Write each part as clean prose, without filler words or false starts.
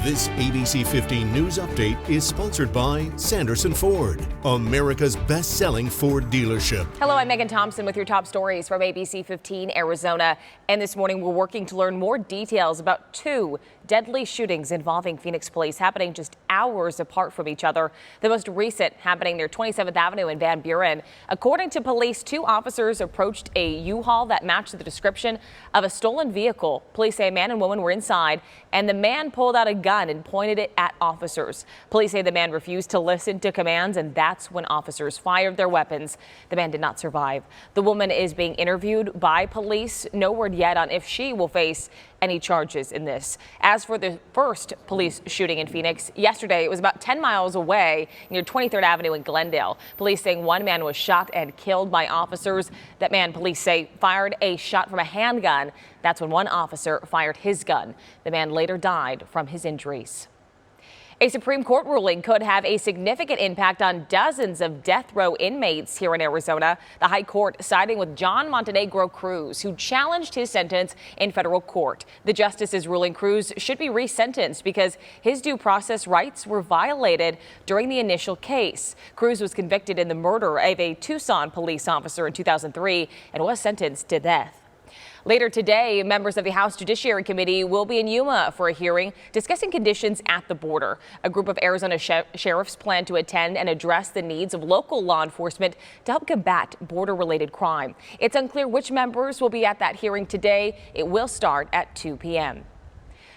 This ABC 15 News Update is sponsored by Sanderson Ford, America's best-selling Ford dealership. Hello, I'm Megan Thompson with your top stories from ABC 15 Arizona. And this morning, we're working to learn more details about two deadly shootings involving Phoenix police happening just hours apart from each other. The most recent happening near 27th Avenue in Van Buren. According to police, two officers approached a U-Haul that matched the description of a stolen vehicle. Police say a man and woman were inside, and the man pulled out a gun and pointed it at officers. Police say the man refused to listen to commands, and that's when officers fired their weapons. The man did not survive. The woman is being interviewed by police. No word yet on if she will face any charges in this. As for the first police shooting in Phoenix, yesterday it was about 10 miles away near 23rd Avenue in Glendale. Police saying one man was shot and killed by officers. That man, police say, fired a shot from a handgun. That's when one officer fired his gun. The man later died from his injuries. A Supreme Court ruling could have a significant impact on dozens of death row inmates here in Arizona. The High Court siding with John Montenegro Cruz, who challenged his sentence in federal court. The justices ruling Cruz should be resentenced because his due process rights were violated during the initial case. Cruz was convicted in the murder of a Tucson police officer in 2003 and was sentenced to death. Later today, members of the House Judiciary Committee will be in Yuma for a hearing discussing conditions at the border. A group of Arizona sheriffs plan to attend and address the needs of local law enforcement to help combat border-related crime. It's unclear which members will be at that hearing today. It will start at 2 p.m.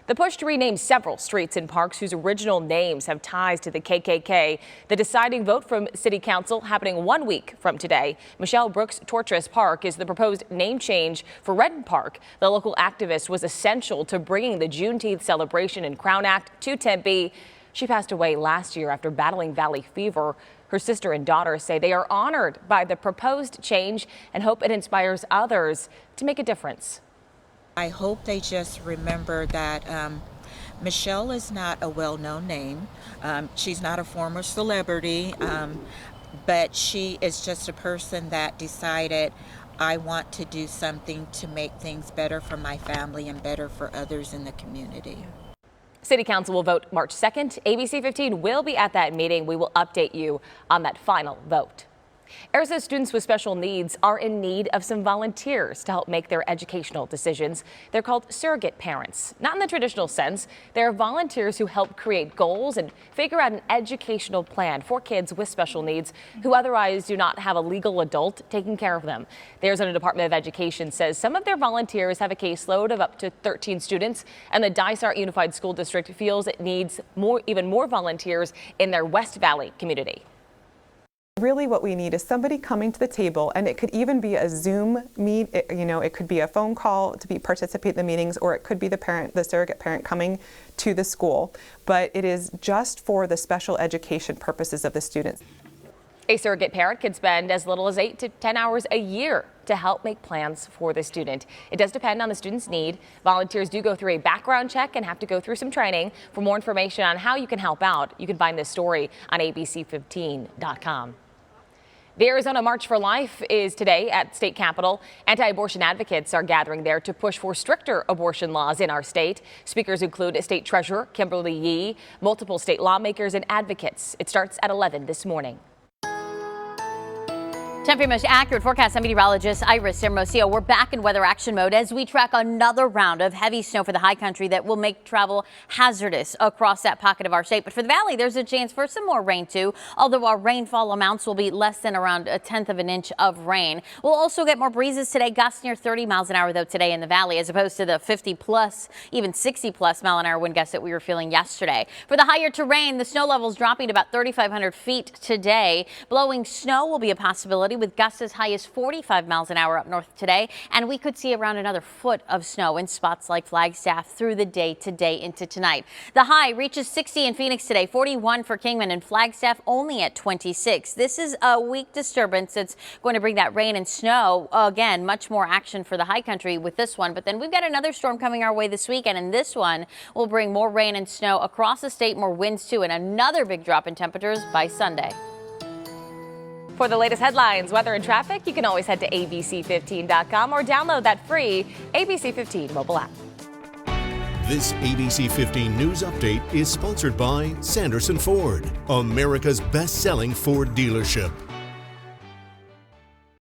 The push to rename several streets and parks whose original names have ties to the KKK. The deciding vote from City Council happening 1 week from today. Michelle Brooks Tortres Park is the proposed name change for Redden Park. The local activist was essential to bringing the Juneteenth celebration and Crown Act to Tempe. She passed away last year after battling valley fever. Her sister and daughter say they are honored by the proposed change and hope it inspires others to make a difference. I hope they just remember that Michelle is not a well-known name. She's not a former celebrity, but she is just a person that decided, I want to do something to make things better for my family and better for others in the community. City Council will vote March 2nd. ABC 15 will be at that meeting. We will update you on that final vote. Arizona students with special needs are in need of some volunteers to help make their educational decisions. They're called surrogate parents. Not in the traditional sense. They're volunteers who help create goals and figure out an educational plan for kids with special needs who otherwise do not have a legal adult taking care of them. The Arizona Department of Education says some of their volunteers have a caseload of up to 13 students, and the Dysart Unified School District feels it needs even more volunteers in their West Valley community. Really what we need is somebody coming to the table, and it could even be a Zoom meet, it could be a phone call to participate in the meetings, or it could be the surrogate parent coming to the school. But it is just for the special education purposes of the students. A surrogate parent can spend as little as 8 to 10 hours a year to help make plans for the student. It does depend on the student's need. Volunteers do go through a background check and have to go through some training. For more information on how you can help out, you can find this story on ABC15.com. The Arizona March for Life is today at state capitol. Anti-abortion advocates are gathering there to push for stricter abortion laws in our state. Speakers include State Treasurer Kimberly Yee, multiple state lawmakers and advocates. It starts at 11 this morning. Tempe most accurate forecast. I'm meteorologist Iris Hermosillo. We're back in weather action mode as we track another round of heavy snow for the high country that will make travel hazardous across that pocket of our state. But for the valley, there's a chance for some more rain too, although our rainfall amounts will be less than around 1/10 of an inch of rain. We'll also get more breezes today, gusts near 30 miles an hour though today in the valley, as opposed to the 50 plus, even 60 plus mile an hour wind gusts that we were feeling yesterday. For the higher terrain, the snow levels dropping to about 3,500 feet today. Blowing snow will be a possibility, with gusts as high as 45 miles an hour up north today, and we could see around another foot of snow in spots like Flagstaff through the day today into tonight. The high reaches 60 in Phoenix today, 41 for Kingman, and Flagstaff only at 26. This is a weak disturbance that's going to bring that rain and snow. Again, much more action for the high country with this one, but then we've got another storm coming our way this weekend, and this one will bring more rain and snow across the state, more winds too, and another big drop in temperatures by Sunday. For the latest headlines, weather, and traffic, you can always head to ABC15.com or download that free ABC15 mobile app. This ABC 15 News Update is sponsored by Sanderson Ford, America's best-selling Ford dealership.